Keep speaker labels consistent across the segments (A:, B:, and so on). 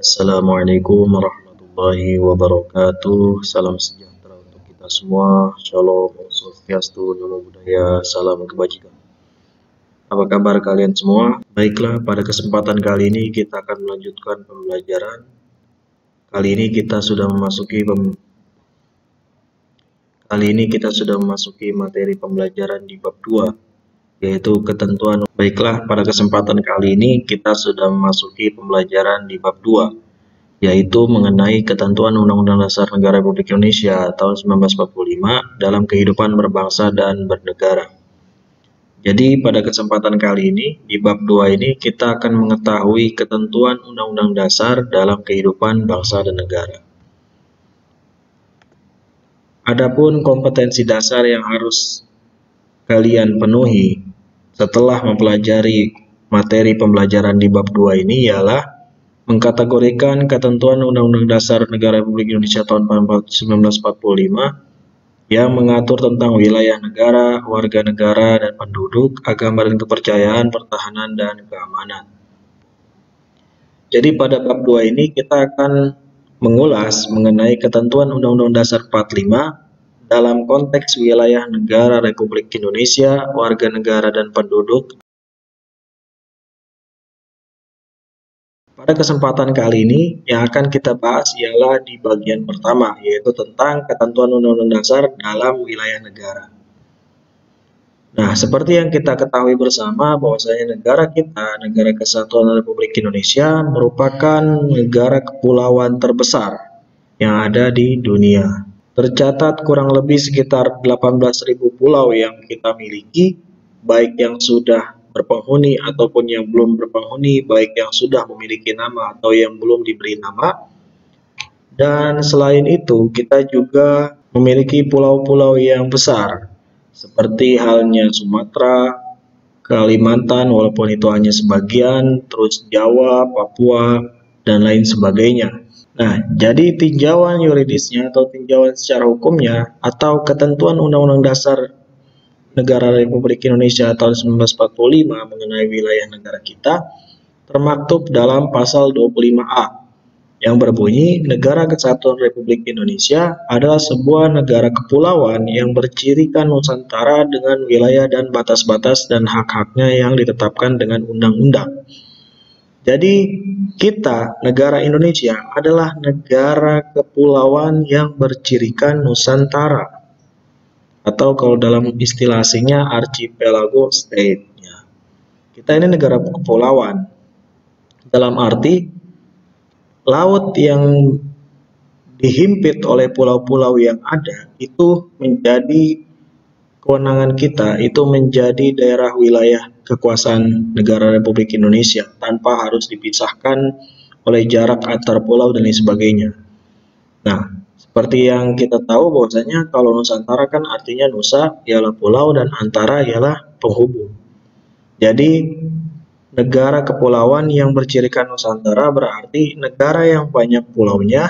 A: Assalamualaikum warahmatullahi wabarakatuh. Salam sejahtera untuk kita semua. Shalom, Om Swastiastu, Namo Buddhaya, salam kebajikan. Apa kabar kalian semua? Baiklah, pada kesempatan kali ini kita akan melanjutkan pembelajaran. Kali ini kita sudah memasuki materi pembelajaran di bab 2, yaitu ketentuan. Baiklah, pada kesempatan kali ini kita sudah memasuki pembelajaran di bab 2, yaitu mengenai ketentuan Undang-Undang Dasar Negara Republik Indonesia tahun 1945 dalam kehidupan berbangsa dan bernegara. Jadi pada kesempatan kali ini, di bab 2 ini kita akan mengetahui ketentuan Undang-Undang Dasar dalam kehidupan bangsa dan negara. Adapun kompetensi dasar yang harus kalian penuhi setelah mempelajari materi pembelajaran di bab 2 ini ialah mengkategorikan ketentuan Undang-Undang Dasar Negara Republik Indonesia tahun 1945 yang mengatur tentang wilayah negara, warga negara dan penduduk, agama dan kepercayaan, pertahanan dan keamanan. Jadi pada bab 2 ini kita akan mengulas mengenai ketentuan Undang-Undang Dasar 45 dalam konteks wilayah negara Republik Indonesia, warga negara dan penduduk. Pada kesempatan kali ini yang akan kita bahas ialah di bagian pertama, yaitu tentang ketentuan Undang-Undang Dasar dalam wilayah negara. Nah, seperti yang kita ketahui bersama bahwasanya negara kita, Negara Kesatuan Republik Indonesia, merupakan negara kepulauan terbesar yang ada di dunia. Tercatat kurang lebih sekitar 18.000 pulau yang kita miliki, baik yang sudah berpenghuni ataupun yang belum berpenghuni, baik yang sudah memiliki nama atau yang belum diberi nama. Dan selain itu, kita juga memiliki pulau-pulau yang besar, seperti halnya Sumatera, Kalimantan, walaupun itu hanya sebagian, terus Jawa, Papua, dan lain sebagainya. Nah, jadi tinjauan yuridisnya atau tinjauan secara hukumnya atau ketentuan Undang-Undang Dasar Negara Republik Indonesia tahun 1945 mengenai wilayah negara kita termaktub dalam pasal 25A yang berbunyi, Negara Kesatuan Republik Indonesia adalah sebuah negara kepulauan yang bercirikan Nusantara dengan wilayah dan batas-batas dan hak-haknya yang ditetapkan dengan undang-undang. Jadi kita, negara Indonesia, adalah negara kepulauan yang bercirikan Nusantara. Atau kalau dalam istilah asingnya archipelago state. Kita ini negara kepulauan. Dalam arti laut yang dihimpit oleh pulau-pulau yang ada itu menjadi kewenangan kita, itu menjadi daerah wilayah kekuasaan negara Republik Indonesia tanpa harus dipisahkan oleh jarak antar pulau dan lain sebagainya. Nah, seperti yang kita tahu bahwasanya kalau Nusantara kan artinya Nusa ialah pulau dan Antara ialah penghubung. Jadi negara kepulauan yang bercirikan Nusantara berarti negara yang banyak pulaunya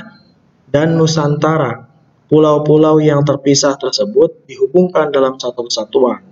A: dan Nusantara, pulau-pulau yang terpisah tersebut dihubungkan dalam satu kesatuan.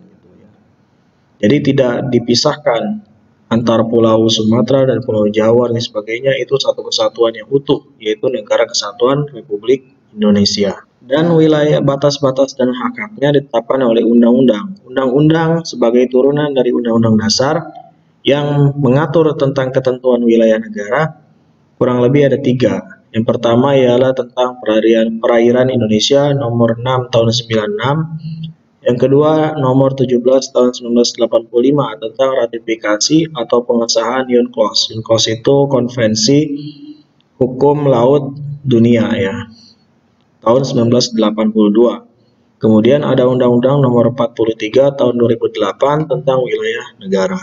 A: Jadi tidak dipisahkan antar pulau Sumatera dan pulau Jawa dan sebagainya, itu satu kesatuan yang utuh, yaitu Negara Kesatuan Republik Indonesia. Dan wilayah batas-batas dan hak-haknya ditetapkan oleh undang-undang. Undang-undang sebagai turunan dari Undang-Undang Dasar yang mengatur tentang ketentuan wilayah negara kurang lebih ada 3. Yang pertama ialah tentang perairan Indonesia nomor 6 tahun 96. Yang kedua nomor 17 tahun 1985 tentang ratifikasi atau pengesahan UNCLOS. UNCLOS itu Konvensi Hukum Laut Dunia ya, tahun 1982. Kemudian ada Undang-Undang nomor 43 tahun 2008 tentang wilayah negara.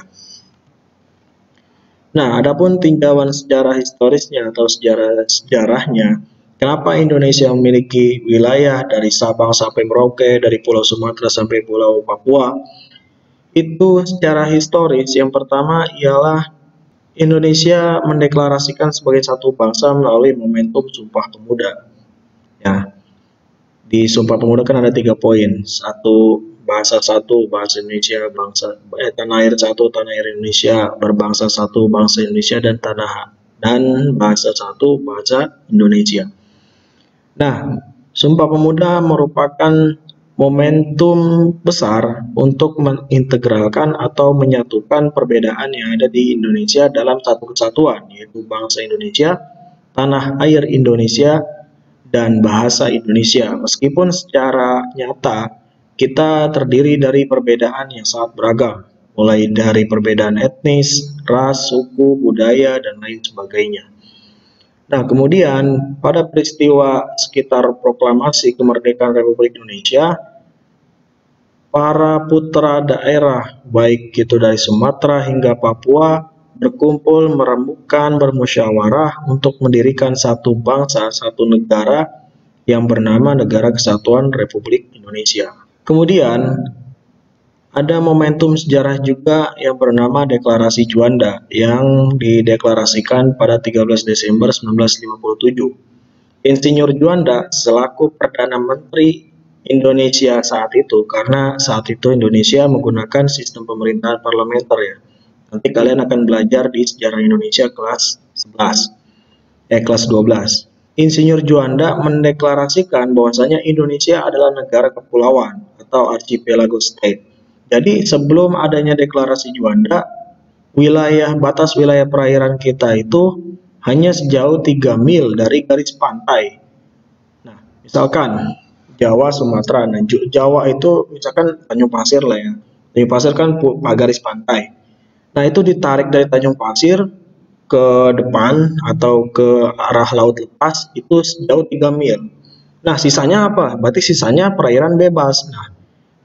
A: Nah, adapun tinjauan sejarah historisnya atau sejarahnya, kenapa Indonesia memiliki wilayah dari Sabang sampai Merauke, dari Pulau Sumatera sampai Pulau Papua, itu secara historis yang pertama ialah Indonesia mendeklarasikan sebagai satu bangsa melalui momentum Sumpah Pemuda. Ya, di Sumpah Pemuda kan ada 3 poin. Bahasa satu, bahasa Indonesia, tanah air satu, tanah air Indonesia, berbangsa satu, bangsa Indonesia, dan tanah dan bahasa satu bahasa Indonesia. Nah, Sumpah Pemuda merupakan momentum besar untuk mengintegralkan atau menyatukan perbedaan yang ada di Indonesia dalam satu kesatuan, yaitu bangsa Indonesia, tanah air Indonesia, dan bahasa Indonesia. Meskipun secara nyata kita terdiri dari perbedaan yang sangat beragam, mulai dari perbedaan etnis, ras, suku, budaya, dan lain sebagainya. Nah, kemudian pada peristiwa sekitar proklamasi kemerdekaan Republik Indonesia, para putra daerah, baik itu dari Sumatera hingga Papua, berkumpul, merembukan, bermusyawarah untuk mendirikan satu bangsa, satu negara yang bernama Negara Kesatuan Republik Indonesia. Kemudian, ada momentum sejarah juga yang bernama Deklarasi Juanda yang dideklarasikan pada 13 Desember 1957. Insinyur Juanda selaku Perdana Menteri Indonesia saat itu, karena saat itu Indonesia menggunakan sistem pemerintahan parlementer ya. Nanti kalian akan belajar di sejarah Indonesia kelas 12. Insinyur Juanda mendeklarasikan bahwasanya Indonesia adalah negara kepulauan atau archipelago state. Jadi sebelum adanya deklarasi Juanda, batas wilayah perairan kita itu hanya sejauh 3 mil dari garis pantai. Nah, misalkan Jawa, Sumatera, dan Jawa itu misalkan Tanjung Pasir lah ya. Tanjung Pasir kan garis pantai. Nah, itu ditarik dari Tanjung Pasir ke depan atau ke arah laut lepas itu sejauh 3 mil. Nah, sisanya apa? Berarti sisanya perairan bebas. Nah,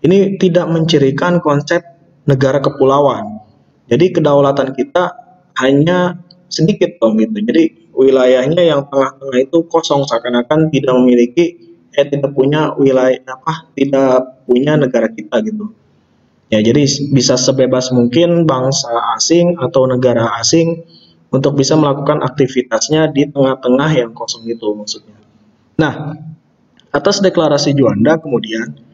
A: ini tidak mencirikan konsep negara kepulauan. Jadi kedaulatan kita hanya sedikit dong gitu. Jadi wilayahnya yang tengah-tengah itu kosong, seakan-akan tidak punya wilayah tidak punya negara kita gitu. Ya, jadi bisa sebebas mungkin bangsa asing atau negara asing untuk bisa melakukan aktivitasnya di tengah-tengah yang kosong itu maksudnya. Nah, atas deklarasi Juanda kemudian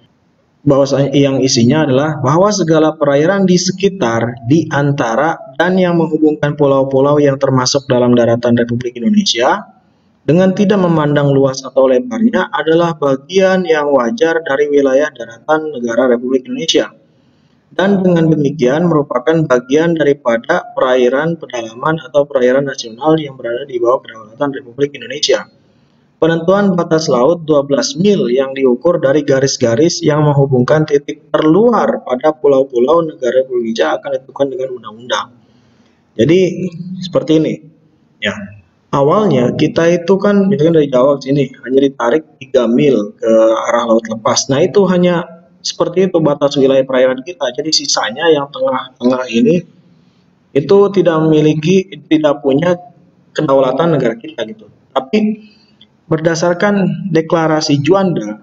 A: bahwasanya yang isinya adalah bahwa segala perairan di sekitar, di antara, dan yang menghubungkan pulau-pulau yang termasuk dalam daratan Republik Indonesia dengan tidak memandang luas atau lebarnya adalah bagian yang wajar dari wilayah daratan negara Republik Indonesia. Dan dengan demikian merupakan bagian daripada perairan pedalaman atau perairan nasional yang berada di bawah kedaulatan Republik Indonesia. Penentuan batas laut 12 mil yang diukur dari garis-garis yang menghubungkan titik terluar pada pulau-pulau negara Republik Indonesia akan ditentukan dengan undang-undang. Jadi seperti ini. Ya. Awalnya kita itu kan misalkan dari Jawa ke sini hanya ditarik 3 mil ke arah laut lepas. Nah, itu hanya seperti itu batas wilayah perairan kita. Jadi sisanya yang tengah-tengah ini itu tidak punya kedaulatan negara kita gitu. Tapi berdasarkan deklarasi Juanda,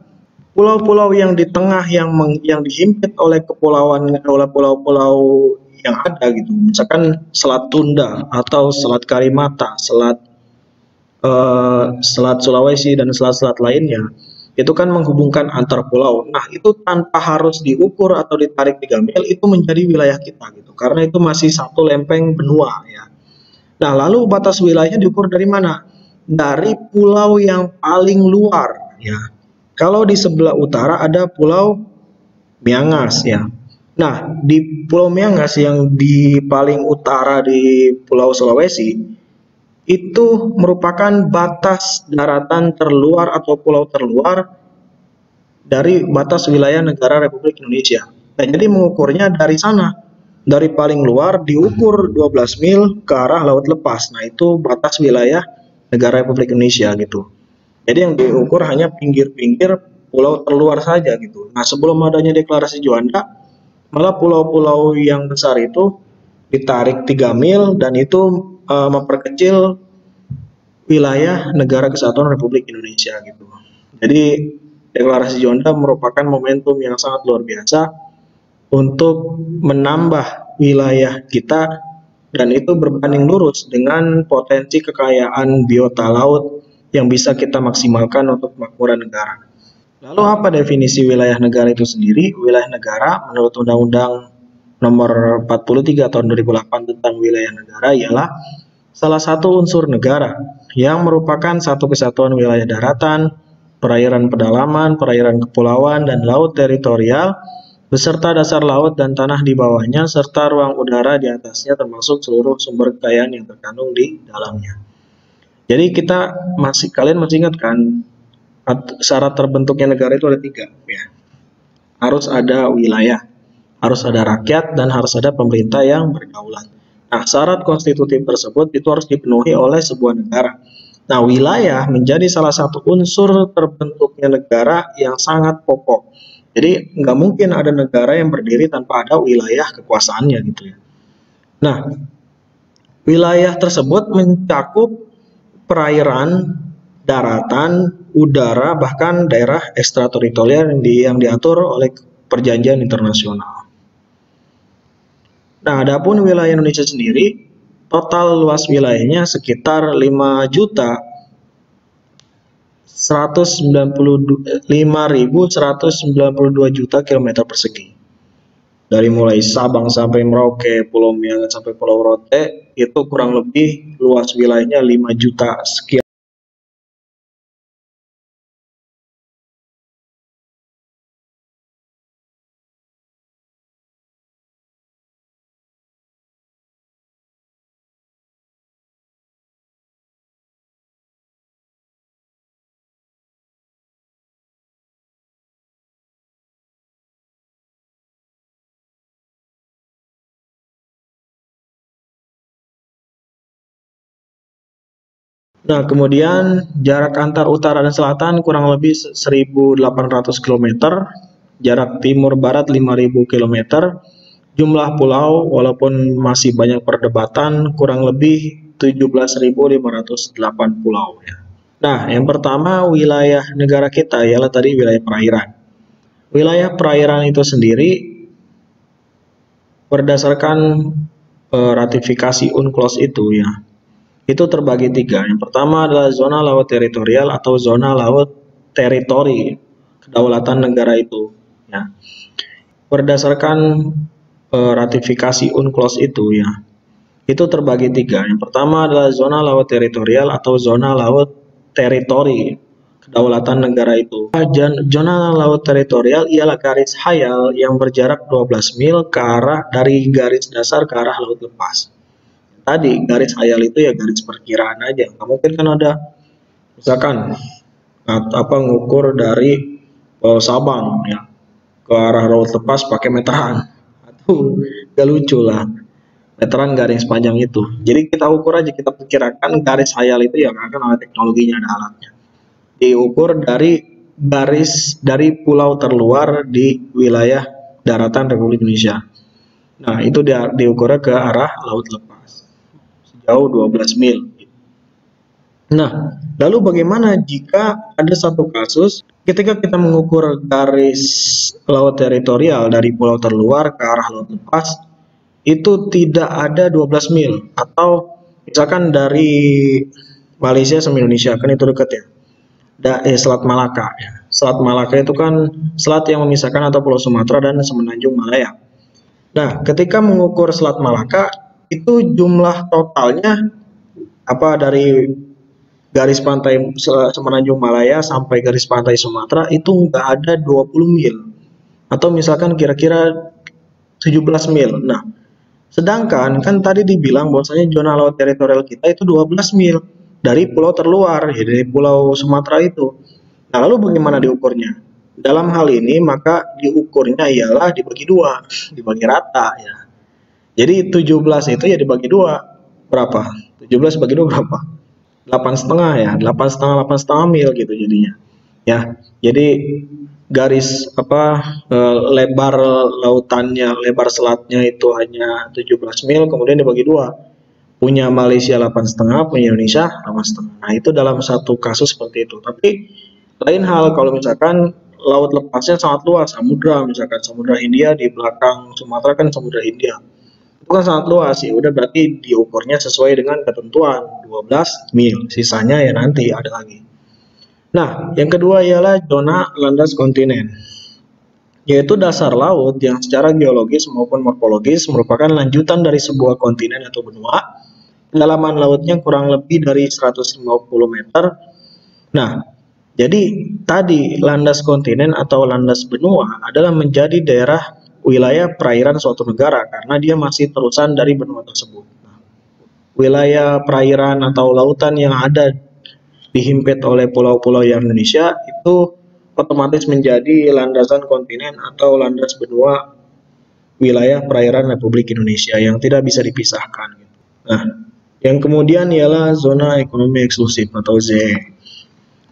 A: pulau-pulau yang di tengah yang dihimpit oleh pulau-pulau yang ada gitu, misalkan Selat Tunda atau Selat Karimata, Selat Sulawesi dan selat-selat lainnya, itu kan menghubungkan antar pulau. Nah, itu tanpa harus diukur atau ditarik 3 mil itu menjadi wilayah kita gitu, karena itu masih satu lempeng benua ya. Nah, lalu batas wilayahnya diukur dari mana? Dari pulau yang paling luar ya. Kalau di sebelah utara ada Pulau Miangas ya. Nah, di Pulau Miangas yang di paling utara di Pulau Sulawesi itu merupakan batas daratan terluar atau pulau terluar dari batas wilayah negara Republik Indonesia. Nah, jadi mengukurnya dari sana. Dari paling luar diukur 12 mil ke arah laut lepas. Nah, itu batas wilayah negara Republik Indonesia gitu. Jadi yang diukur hanya pinggir-pinggir pulau terluar saja gitu. Nah, sebelum adanya deklarasi Juanda, malah pulau-pulau yang besar itu ditarik 3 mil dan itu memperkecil wilayah negara kesatuan Republik Indonesia gitu. Jadi deklarasi Juanda merupakan momentum yang sangat luar biasa untuk menambah wilayah kita, dan itu berbanding lurus dengan potensi kekayaan biota laut yang bisa kita maksimalkan untuk makmuran negara. Lalu apa definisi wilayah negara itu sendiri? Wilayah negara menurut Undang-Undang Nomor 43 tahun 2008 tentang wilayah negara ialah salah satu unsur negara yang merupakan satu kesatuan wilayah daratan, perairan pedalaman, perairan kepulauan, dan laut teritorial, beserta dasar laut dan tanah di bawahnya, serta ruang udara di atasnya termasuk seluruh sumber kekayaan yang terkandung di dalamnya. Jadi kalian masih ingat kan, syarat terbentuknya negara itu ada 3, ya. Harus ada wilayah, harus ada rakyat, dan harus ada pemerintah yang berdaulat. Nah, syarat konstitutif tersebut itu harus dipenuhi oleh sebuah negara. Nah, wilayah menjadi salah satu unsur terbentuknya negara yang sangat pokok. Jadi, nggak mungkin ada negara yang berdiri tanpa ada wilayah kekuasaannya gitu ya. Nah, wilayah tersebut mencakup perairan, daratan, udara, bahkan daerah ekstrateritorial yang diatur oleh perjanjian internasional. Nah, adapun wilayah Indonesia sendiri, total luas wilayahnya sekitar 5.192 juta kilometer persegi. Dari mulai Sabang sampai Merauke, Pulau Miangas sampai Pulau Rote, itu kurang lebih luas wilayahnya 5 juta sekian. Nah, kemudian jarak antar utara dan selatan kurang lebih 1.800 km, jarak timur barat 5.000 km, jumlah pulau walaupun masih banyak perdebatan kurang lebih 17.508 pulau ya. Nah, yang pertama wilayah negara kita ialah tadi wilayah perairan. Wilayah perairan itu sendiri berdasarkan ratifikasi UNCLOS itu ya, itu terbagi 3. Yang pertama adalah zona laut teritorial atau zona laut teritori kedaulatan negara itu ya. Berdasarkan ratifikasi UNCLOS itu ya, itu terbagi 3. Yang pertama adalah zona laut teritorial atau zona laut teritori kedaulatan negara itu. Zona laut teritorial ialah garis hayal yang berjarak 12 mil ke arah dari garis dasar ke arah laut lepas. Tadi garis hayal itu ya garis perkiraan aja, nggak mungkin kan ada misalkan ngukur dari Sabang ya ke arah laut lepas pakai meteran, atau gak lucu lah, meteran garing sepanjang itu. Jadi kita ukur aja, kita perkirakan garis hayal itu ya akan ada teknologinya, ada alatnya, diukur dari garis dari pulau terluar di wilayah daratan Republik Indonesia. Nah, itu diukurnya ke arah laut lepas jauh 12 mil. Nah, lalu bagaimana jika ada satu kasus ketika kita mengukur garis laut teritorial dari pulau terluar ke arah laut lepas itu tidak ada 12 mil, atau misalkan dari Malaysia sama Indonesia, kan itu dekat ya, Selat Malaka ya. Selat Malaka itu kan selat yang memisahkan atau Pulau Sumatera dan Semenanjung Malaya. Nah, ketika mengukur Selat Malaka itu jumlah totalnya dari garis pantai Semenanjung Malaya sampai garis pantai Sumatera itu nggak ada 20 mil, atau misalkan kira-kira 17 mil. Nah, sedangkan kan tadi dibilang bahwasanya zona laut teritorial kita itu 12 mil dari pulau terluar, ya, dari Pulau Sumatera itu. Nah, lalu bagaimana diukurnya? Dalam hal ini maka diukurnya ialah dibagi 2, dibagi rata ya. Jadi 17 itu ya dibagi 2, berapa? 17 bagi 2 berapa? 8,5 ya, 8,5 mil gitu jadinya. Ya, jadi garis lebar lautannya, lebar selatnya itu hanya 17 mil, kemudian dibagi 2. Punya Malaysia 8,5, punya Indonesia 8,5. Nah, itu dalam satu kasus seperti itu. Tapi lain hal kalau misalkan laut lepasnya sangat luas, samudra, misalkan Samudra Hindia di belakang Sumatera kan Samudra Hindia. Itu kan sangat luas ya, udah berarti diukurnya sesuai dengan ketentuan 12 mil, sisanya ya nanti ada lagi. Nah, yang kedua ialah zona landas kontinen, yaitu dasar laut yang secara geologis maupun morfologis merupakan lanjutan dari sebuah kontinen atau benua kedalaman lautnya kurang lebih dari 150 meter. Nah, jadi tadi landas kontinen atau landas benua adalah menjadi daerah wilayah perairan suatu negara karena dia masih terusan dari benua tersebut. Nah, wilayah perairan atau lautan yang ada dihimpit oleh pulau-pulau yang Indonesia itu otomatis menjadi landasan kontinen atau landas benua wilayah perairan Republik Indonesia yang tidak bisa dipisahkan. Nah, yang kemudian ialah zona ekonomi eksklusif atau ZEE.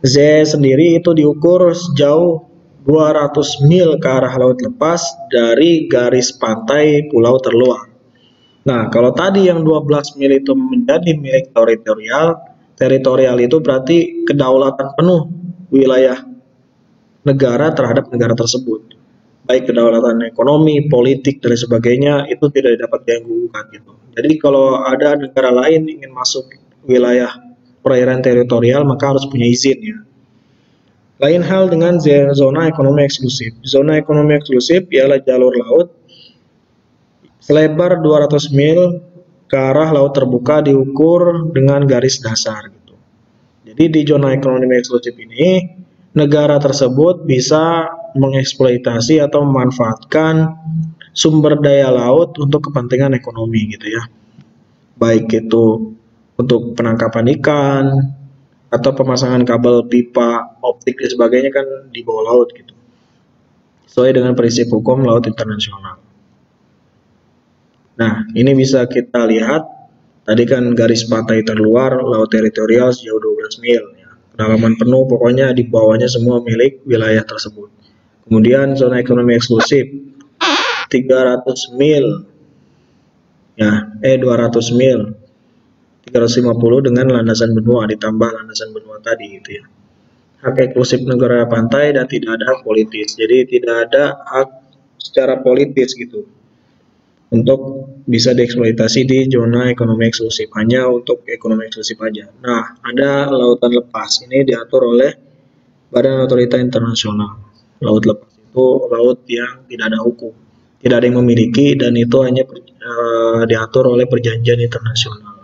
A: ZEE sendiri itu diukur sejauh 200 mil ke arah laut lepas dari garis pantai pulau terluar. Nah, kalau tadi yang 12 mil itu menjadi milik teritorial, teritorial itu berarti kedaulatan penuh wilayah negara terhadap negara tersebut. Baik kedaulatan ekonomi, politik, dan sebagainya itu tidak dapat diganggu-gugat gitu. Jadi kalau ada negara lain ingin masuk wilayah perairan teritorial maka harus punya izin ya. Lain hal dengan zona ekonomi eksklusif. Zona ekonomi eksklusif ialah jalur laut selebar 200 mil ke arah laut terbuka diukur dengan garis dasar gitu. Jadi di zona ekonomi eksklusif ini negara tersebut bisa mengeksploitasi atau memanfaatkan sumber daya laut untuk kepentingan ekonomi gitu ya. Baik itu untuk penangkapan ikan atau pemasangan kabel pipa optik dan sebagainya kan di bawah laut gitu. Sesuai dengan prinsip hukum laut internasional. Nah, ini bisa kita lihat tadi kan garis pantai terluar laut teritorial sejauh 12 mil ya. Kedalaman penuh pokoknya di bawahnya semua milik wilayah tersebut. Kemudian zona ekonomi eksklusif 300 mil ya, 200 mil 350 dengan landasan benua ditambah landasan benua tadi gitu ya. Hak eksklusif negara pantai dan tidak ada hak politis. Jadi tidak ada hak secara politis gitu untuk bisa dieksploitasi di zona ekonomi eksklusif, hanya untuk ekonomi eksklusif aja. Nah, ada lautan lepas. Ini diatur oleh Badan Otorita Internasional. Laut lepas itu laut yang tidak ada hukum, tidak ada yang memiliki, dan itu hanya diatur oleh perjanjian internasional.